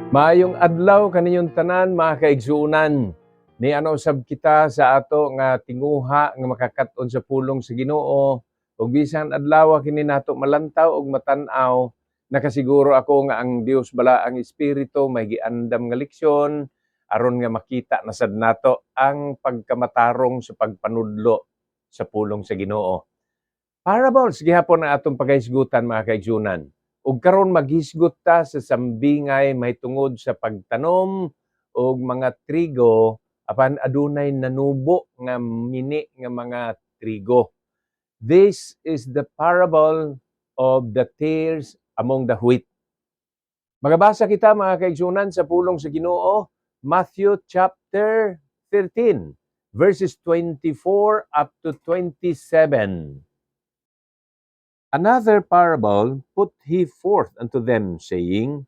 Maayong adlaw kaninyong tanan mga kaigsuonan. Ni usab kita sa ato nga tinguha nga makakaton sa pulong sa Ginoo ug bisan adlaw kini nato malantaw ug matan-aw, nakasiguro ako nga ang Dios bala ang espiritu may giandam nga leksyon aron nga makita na sad nato ang pagkamatarong sa pagpanudlo sa pulong sa Ginoo. Parables gihapon ang atong pagahisgutan mga kaigsuonan. Ug karon maghisgot ta sa sambingay may tungod sa pagtanom og mga trigo apan adunay nanubo nga mini nga mga trigo. This is the parable of the tares among the wheat. Magabasa kita mga kaigsuonan sa pulong sa Ginoo, Matthew chapter 13 verses 24 up to 27. Another parable put he forth unto them, saying,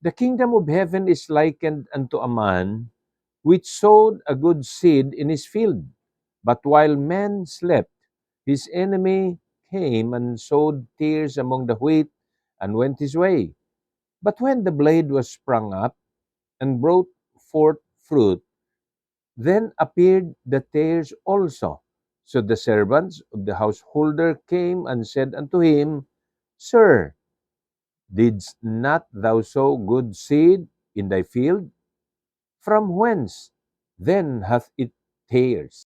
The kingdom of heaven is likened unto a man which sowed a good seed in his field. But while men slept, his enemy came and sowed tares among the wheat, and went his way. But when the blade was sprung up, and brought forth fruit, then appeared the tares also. So the servants of the householder came and said unto him, Sir, didst not thou sow good seed in thy field? From whence then hath it tares?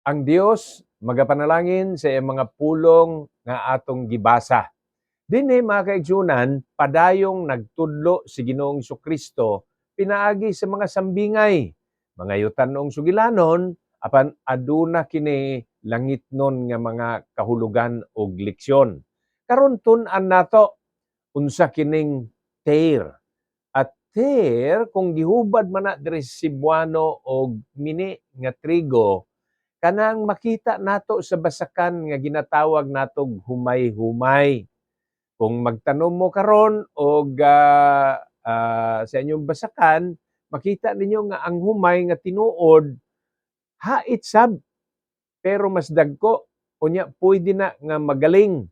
Ang Dios magapanalangin sa iyang mga pulong nga atong gibasa. Dinhi mga kaigsuonan, padayong nagtudlo si Ginoong Jesucristo pinaagi sa mga sambingay, mga yutanong sugilanon, apan aduna kini langitnon nga mga kahulugan og leksyon. Karon tun-an nato unsa kining tare. At tare kung gihubad man na diri sa Cebuano og mini nga trigo, kanang makita nato sa basakan nga ginatawag natog humay-humay. Kung magtanom mo karon og sa inyong basakan, makita ninyo nga ang humay nga tinuod hait sab pero mas dagko unya pwede na nga magaling.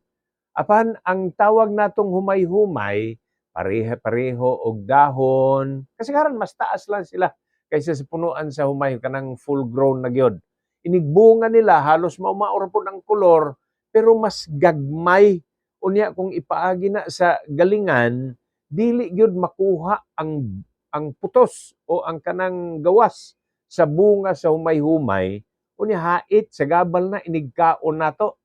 Apan ang tawag natong humay-humay pareho og dahon, kasagaran mas taas lang sila kaysa sa punuan sa humay kanang full grown na gyud. Inigbunga nila halos mao-mao pud ang kolor pero mas gagmay. Unya kung ipaagi na sa galingan, dili gyud makuha ang putos o ang kanang gawas sa bunga sa humay-humay. Unya hait sa gabal na inigkaon nato.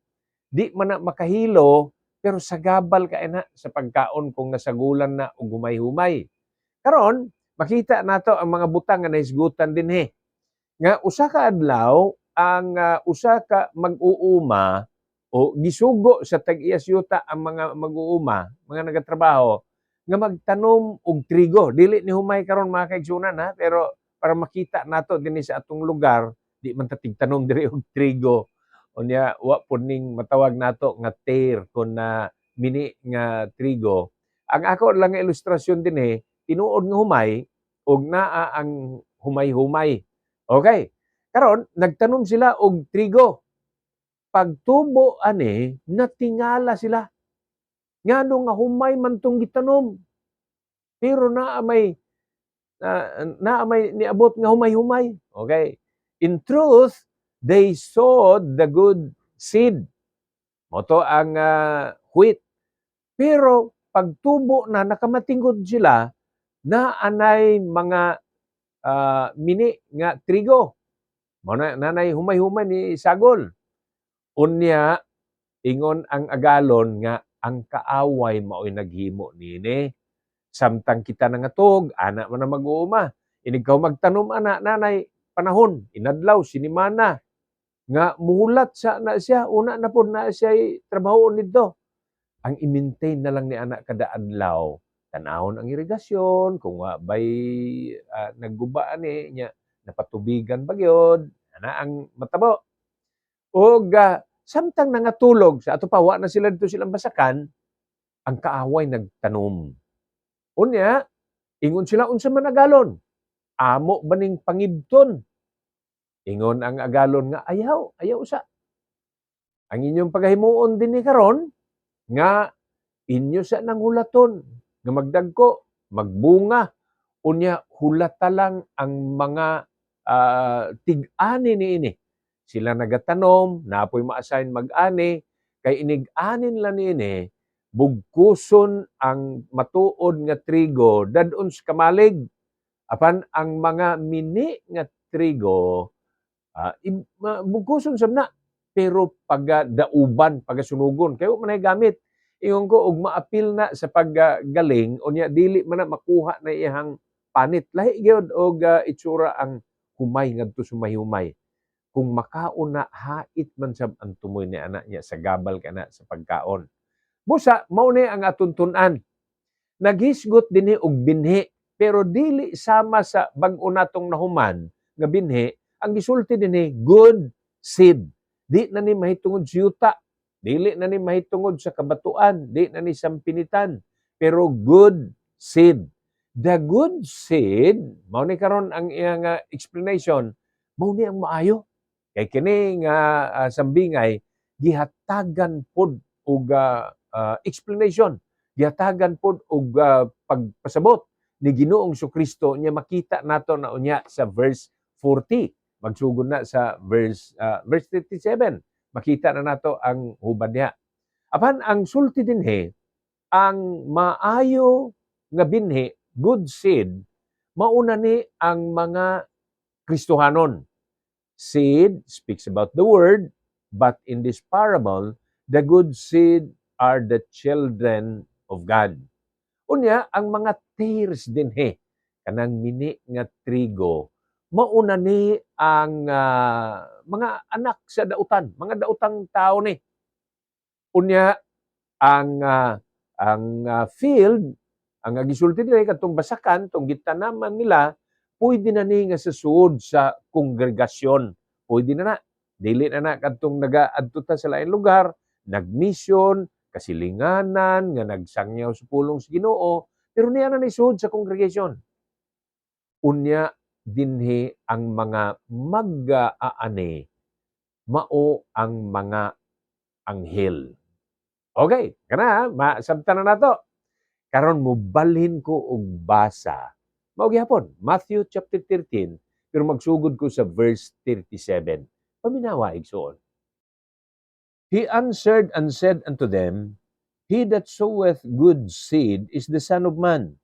Di man na makahilo pero sagabal ka na sa pagkaon kung nasagulan na og humay-humay. Karon makita nato ang mga butang nga nahisgutan dinhi. Nga usa ka adlaw ang usa ka mag-uuma o gisugo sa tag-iyas yuta ang mga mag-uuma, mga nagatrabaho nga magtanom og trigo. Dili ni humay karon mga kaigsuonan ha, pero para makita nato dinhi sa atong lugar, di man ta tigtanom diri og trigo. Unya wa pud ning matawag nato nga tare kun na mini nga trigo. Ang ako lang nga ilustrasyon dinhi, tinuod nga humay ug naa ang humay-humay. Okay. Karon nagtanom sila og trigo. Pagtubo ani natingala sila. Ngano nga humay man tong gitanom. Pero naa may niabot nga humay-humay. Okay. In truth, they sowed the good seed. Moto ang wheat. Pero pagtubo na nakamatingod sila na anay mga mini nga trigo. Nanay humay-humay ni sagol. Unya ingon ang agalon nga ang kaaway mao'y naghimo nini. Samtang kita nangatog, ana man na mag-uuma. Inigkaw magtanom ana nanay panahon, inadlaw, sinimana, nga muhulat sa na siya, una na po na siya trabahoon nito. Ang i-maintain na lang ni anak kada adlaw, tanahon ang irigasyon, kung ba'y naggubaan niya, napatubigan ba gyud, ana ang matabo. O samtang nangatulog, sa ato pa, wa na sila dito silang basakan, ang kaaway nagtanom. Unya, ingon sila unsa man agalon? Amo baning pangibton? Ingon ang agalon nga ayaw sa. Ang inyong pagahimuon din ni karon nga inyo sa nang hulaton nga magdagko magbunga, unya hulata lang ang mga tig-ani niini. Sila nagatanom, napoy ma-assign mag-ani, kay inig-anin lang niini, bugkuson ang matuod nga trigo dadon sa kamalig. Apan ang mga mini nga trigo, bugkuson sab na. Pero dauban, pagasunugon, kayo man gamit. Ingon ko, og maapil na sa paggaling, unya dili man na makuha na iyang panit. Lahi gyud og itsura ang humay ngadto sa mahumay. Kung makaon na, hait man sab ang tumoy ni anak niya sa gabal kana sa pagkaon. Busa, mao ni ang atong tun-an. Naghisgot dinhi og binhi, pero dili sama sa bag-o natong nahuman nga binhi, ang gisulti dinhi good seed. Di na ni mahitungod sa yuta, dili na ni mahitungod sa kabatuan, di na ni sampinitan, pero good seed. The good seed, mao ni karon ang iyang explanation, mao ni ang maayo. Kay kini nga sambingay gihatagan pod og explanation, gihatagan pod og pagpasabot ni Ginoong Jesucristo nya makita nato na unya sa verse 40. Magsugod na sa verse 37. Makita na nato ang hubad niya. Apan ang sulti dinhi, ang maayo nga binhi, good seed, mauna ni ang mga Kristohanon. Seed speaks about the word, but in this parable, the good seed are the children of God. Unya, ang mga tares dinhi, kanang mini nga trigo, mauna ni ang mga anak sa dautan, mga dautang tao ni. Unya, ang field, ang gisulti dinhi katong basakan, tong gitanaman nila, pwede na ni nga sa suod sa kongregasyon. Pwede na na. Dili na na kadtong nagaadto ta sa lain lugar, nagmission, kasilinganan, nga nagsangyaw sa pulong sa Ginoo, pero niya na nisuod sa congregation. Unya dinhi ang mga mag-aani, mao ang mga anghel. Okay, kana masabtan na nato. Karon mobalhin ko og basa. Mao gyapon, Matthew chapter 13, pero magsugod ko sa verse 37. Paminawa igsoon. He answered and said unto them, He that soweth good seed is the Son of Man.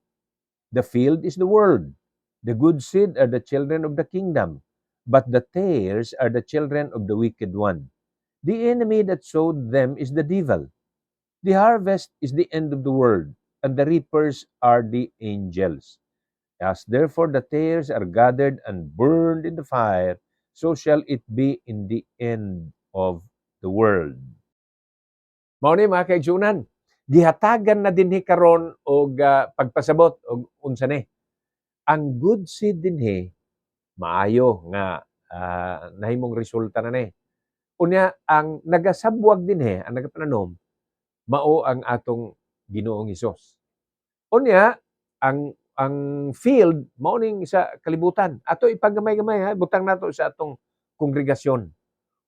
The field is the world. The good seed are the children of the kingdom, but the tares are the children of the wicked one. The enemy that sowed them is the devil. The harvest is the end of the world, and the reapers are the angels. As therefore the tares are gathered and burned in the fire, so shall it be in the end of the world. Mao ni mga kaigsunan, gihatagan na dinhi karon og pagpasabot og unsa ni. Ang good seed dinhi maayo nga nahimong resulta na ni. Unya ang nagasabwag dinhi, ang nagapananom, mao ang atong Ginoong Hesus. Unya ang field mao ning sa kalibutan. Ato ipagamay-gamay ha, butang nato sa atong kongregasyon.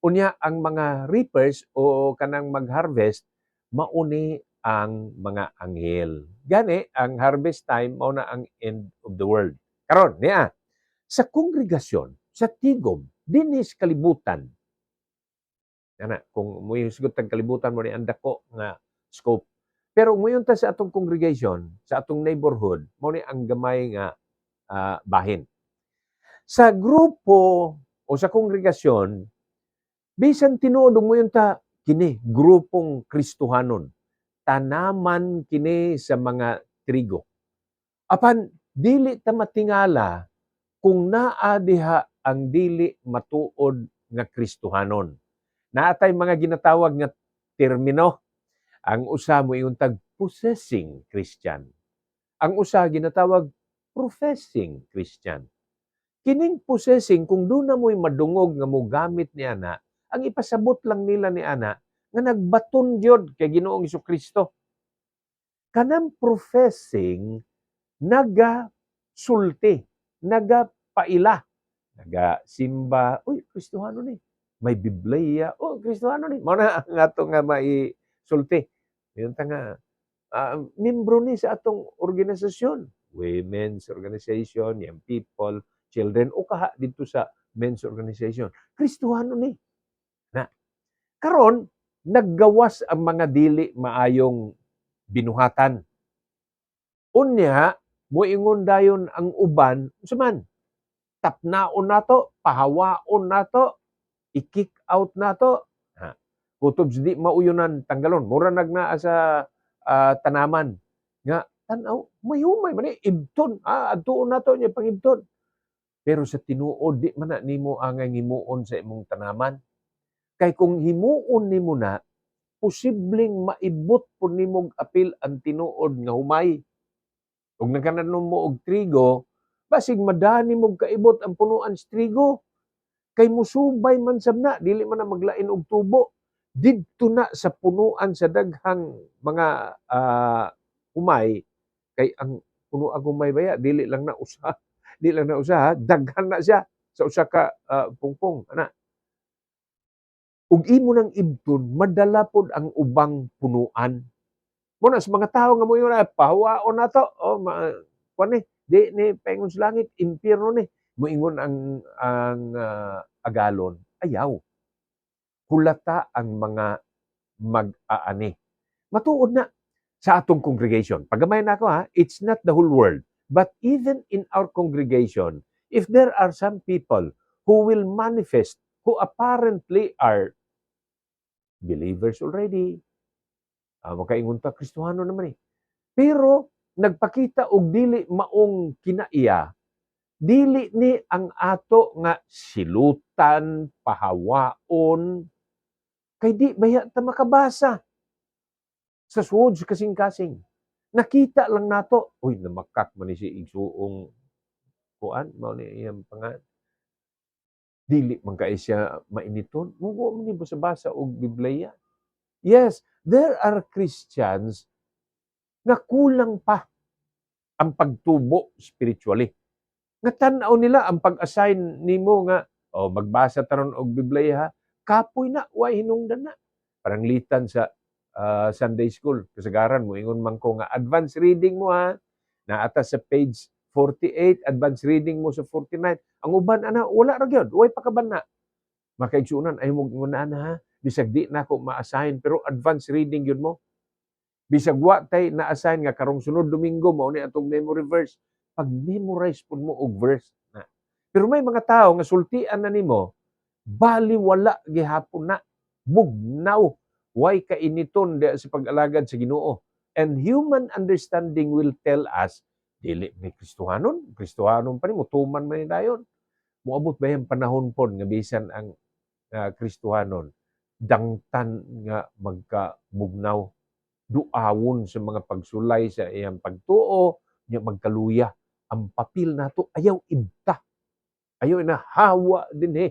Unya ang mga reapers o kanang mag-harvest mao ni ang mga anghel. Gani ang harvest time mao na ang end of the world. Karon niya sa kongregasyon, sa tigom, dinhi sa kalibutan. Kana kung muhisgot tag kalibutan mo ni ang dako nga scope. Pero ngayon ta sa atong congregation, sa atong neighborhood, mao ni ang gamay nga bahin. Sa grupo o sa kongregasyon, bisan tinuod ngayon ta kini grupong Kristohanon. Tanaman kini sa mga trigo. Apan dili ta matingala kung naa diha ang dili matuod nga Kristohanon. Naatay mga ginatawag nga termino. Ang usa moingon tag possessing Christian. Ang usa ginatawag professing Christian. Kining possessing, kung doon na mo'y madungog nga mo gamit ni ana, ang ipasabot lang nila ni ana nga nagbaton gyud kay Ginoong Jesucristo. Kanang professing nagasulti, nagapaila, nagasimba, uy, Kristohano ni. May Biblia, oh, Kristohano ni. Mao na ang ato nga maisulti. Yun ta nga, membro ni sa atong organisasyon. women's organization, young people, children, o kaha dito sa men's organization. Kristohano ni. Na, karon naggawas ang mga dili maayong binuhatan. Unya, moingon dayon ang uban, man, tapnaon nato, pahawaon nato, i-kick out nato. Kutob di mauyonan tanggalon. Mura nagnaa sa tanaman. Nga, tanaw, may man ibton. Adtuon nato niya pangibton. Pero sa tinuod, di man na nimo angay himuon sa imong tanaman. Kay kung himuon nimo na, posibleng maibot po nimong apil ang tinuod nga humay. Kung nagkananom mo og trigo, basig madani mo kaibot ang punuan sa trigo. Kay musubay man sabna, dili man na maglain og tubo. Didto na sa punuan sa daghang mga humay, kay ang punuan humay baya, dili lang na usa, daghan na siya sa usa ka pungpong. Ana. Ug imo nang ibton, madala pod ang ubang punuan. Muna sa mga tao nga mo yun, pahawaon na to, kuan ni, di ni paingon sa langit, impyerno ni. Moingon ang agalon, ayaw. Hulata ang mga mag-aani. Matuod na sa atong congregation. Pagamay na ako it's not the whole world. But even in our congregation, if there are some people who will manifest, who apparently are believers already, makaingon ta, Kristohano naman eh. Pero, nagpakita og dili maong kinaiya, dili ni ang ato nga silutan, pahawaon, kay di baya ta makabasa sa suod sa kasing-kasing. Nakita lang nato, uy, namakak man ni si igsuong kuan, mao ni iyang pangan. Dili man kay siya mainiton. Mugo man ni basa og Biblia. Yes, there are Christians nga kulang pa ang pagtubo spiritually. Nga tan-aw nila ang pag-assign nimo nga magbasa taron og Biblia, kapoy na wa hinungdan na. Parang litan sa Sunday school, kasagaran mo ingon man ko nga advance reading mo na ata sa page 48, advance reading mo sa 49. Ang uban ana wala ra gyud, way pakaban na. Makaigsunan ay mo ingon na bisag di na ako ma-assign pero advance reading yun mo. Bisag wa tay na-assign nga karong sunod Domingo mao ni atong memory verse. Pag-memorize pud mo og verse na. Pero may mga tao nga sultian na nimo, bali wala gihapon na, bugnaw, way kainiton sa pag-alagad sa Ginoo. And human understanding will tell us, dili ni Kristohanon pa ni mo, tuman man ni dayon. Moabot ba yung panahon po nga bisan ang Kristohanon, dangtan nga magkabugnaw, duawon sa mga pagsulay sa iyang pagtuo, nya magkaluya. Ang papil nato ayaw ibta. Ayaw na hawa din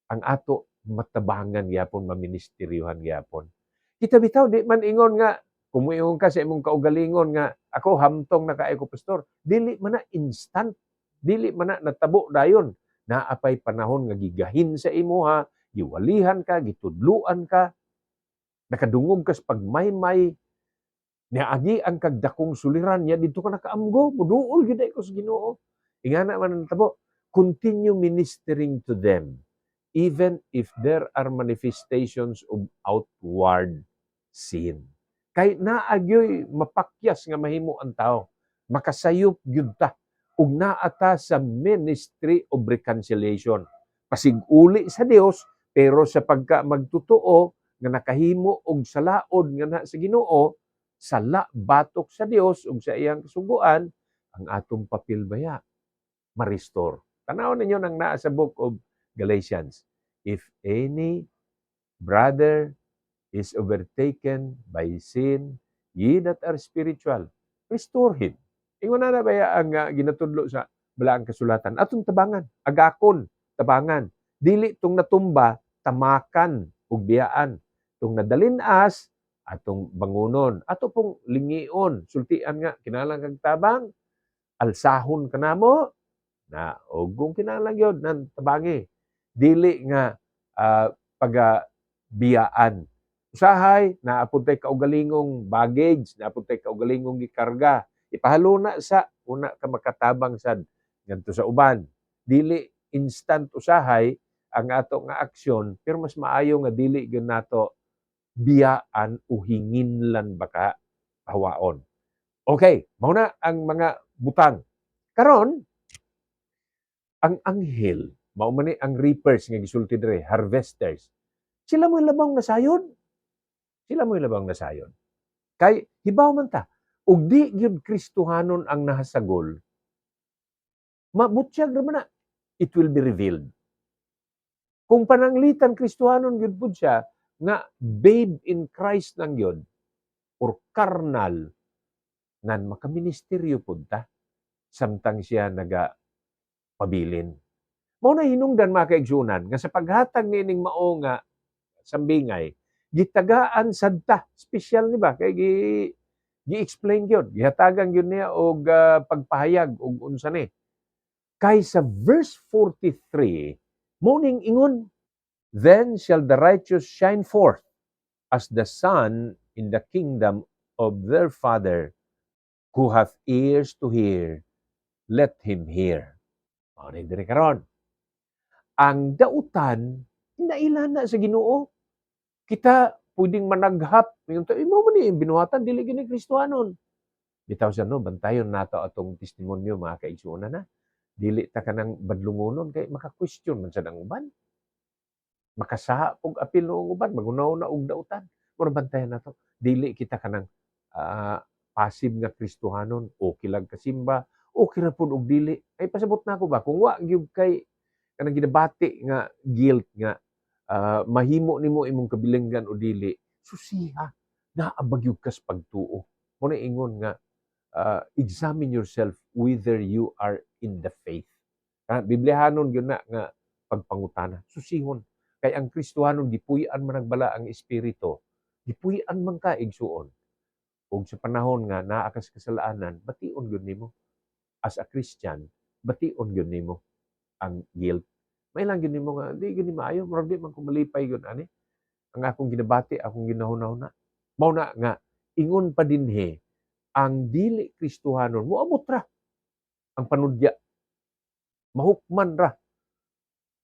ang ato matabangan gyapon, maministeryohan gyapon. Kita bitaw di man ingon nga kung moingon ka sa imong kaugalingon nga ako hamtong na kaayo ko pastor, dili man na instant, dili man na natabo dayon. Naapay panahon nga gigahin sa imo giwalihan ka, gitudluan ka, nakadungog ka sa pagmaymay, niagi ang kagdakong suliran niya, dito ka nakaamgo, muduol gid ko sa Ginoo. Ingana man ang tabo, continue ministering to them, even if there are manifestations of outward sin. Kay naagyoy mapakyas nga mahimo ang tao, makasayop gyud ta, ug naata sa ministry of reconciliation. Pasiguli sa Dios, pero sa pagka magtotoo nga nakahimo og salaod nga na sa Ginoo, sala batok sa Dios ug sa iyang kasuguan, ang atong papel baya ma-restore. Tanaw ninyo nang naa sa book of Galatians. If any brother is overtaken by sin, ye that are spiritual, restore him. Ingon na baya ang ginatudlo sa balaang kasulatan. Atong tabangan, agakon, tabangan. Dili tong natumba, tamakan ug biyaan. Tong nadalinas, atong bangunon. Ato pong lingion, sultian nga, kinalang kag tabang, alsahon kanamo, na og kung kinalang yun, nan tabangi. Dili nga pagabiyaan. Usahay, naapuntay kaugalingong baggage, naapuntay kaugalingong gikarga, ipahalo na sa una ka makatabang sad ngadto sa uban. Dili instant usahay ang ato nga aksyon, pero mas maayo nga dili gyud nato biyaan o hinginlan baka hawaon. Okay, mao na ang mga butang. Karon, ang anghel, mao man ni ang reapers nga gisulti dire, harvesters. Sila mo labang nasayon. Sila mo labang nasayon. Kay hibaw man ta, ug di gyud Kristohanon ang nahasagol, mabutyag ra man na, it will be revealed. Kung pananglitan Kristohanon gyud pud siya nga babe in Christ nang gyud or carnal nan makaministeryo pud ta samtang siya naga pabilin. Mao na hinungdan mga kaigsunan nga sa paghatag nining mao nga sambingay gitagaan sad ta, special ni ba kay gi-explain gyud, gihatagan gyud niya og pagpahayag og unsa ni. Kay sa verse 43, mo ning ingon, then shall the righteous shine forth as the sun in the kingdom of their Father. Who hath ears to hear, let him hear. O, dire karon. Ang dautan, hinailan na sa Ginoo. Kita pwedeng managhap. Imo man ni binuhatan dili gini Kristohanon. Bitaw sa no, bantayon nato atong testimonyo mga kaigsuonan na. Dili ta kanang badlungonon kay maka-question man sad ang uban. Makasaha og apil noong uban, magunaw na og dautan. Mura bantayan nato. Dili kita kanang passive nga Kristohanon, okay lang kasimba, okay ra pud og dili. Ay pasabot na ako ba kung wa gyud kay kanang ginabati nga guilt nga mahimo nimo imong kabilinggan o dili, susiha naabag gyud kas pagtuo. Mo na ingon nga examine yourself whether you are in the faith. Bibliahanon gyud na nga pagpangutana. Susihon kay ang Kristohanon gipuy-an man nagbala ang espiritu. Gipuy-an man ka igsuon. Ug sa panahon nga naa ka sa kasalanan, bation gyud nimo as a Christian, bation gyud nimo ang guilt. May lang gyud nimo nga di gyud ni maayo, murag di man ko malipay gyud ani. Ang akong ginabati, akong ginahuna-huna. Mao na nga ingon pa dinhi ang dili Kristohanon moabot ra ang panudya. Mahukman ra.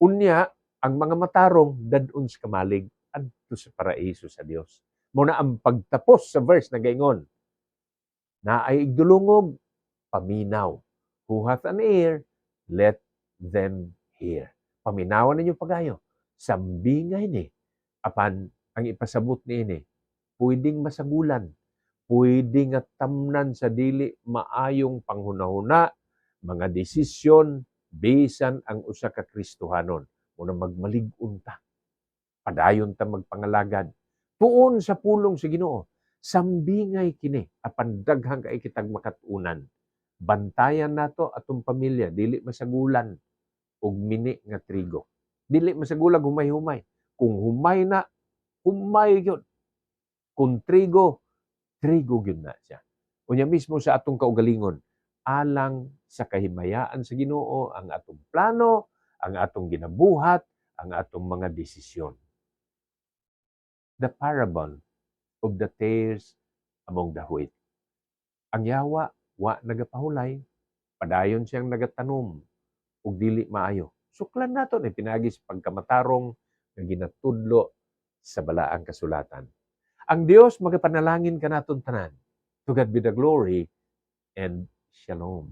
Unya ang mga matarong dadun sa kamalig adto sa paraiso sa Dios. Mao na ang pagtapos sa verse na gaingon. Naay igdulungog, paminaw. Who hath an ear, let them hear. Paminawan ninyo pagayo. Sambingay ni. Apan ang ipasabot ni ini, pwedeng masagulan. Pwede nga tamnan sa dili maayong panghunahuna, mga desisyon, bisan ang usa ka Kristohanon. Muna magmalig-un ta. Padayon ta magpangalagad. Tuon sa pulong sa Ginoo. Sambingay kini apan daghang kay kitag makatunan. Bantayan nato atong pamilya dili masagulan og mini nga trigo. Dili masagulan humay-humay. Kung humay na, humay gyud. Kung trigo, trigo gyud na siya. Unya mismo sa atong kaugalingon, alang sa kahimayaan sa Ginoo ang atong plano, ang atong ginabuhat, ang atong mga desisyon. The parable of the tares among the wheat. Ang yawa, wa nagapahulay, padayon siyang nagatanom, ug dili maayo. Suklan nato ni pinagis pagkamatarong nga ginatudlo sa balaang kasulatan. Ang Dios magapanalangin kanaton tanan. To God be the glory and shalom.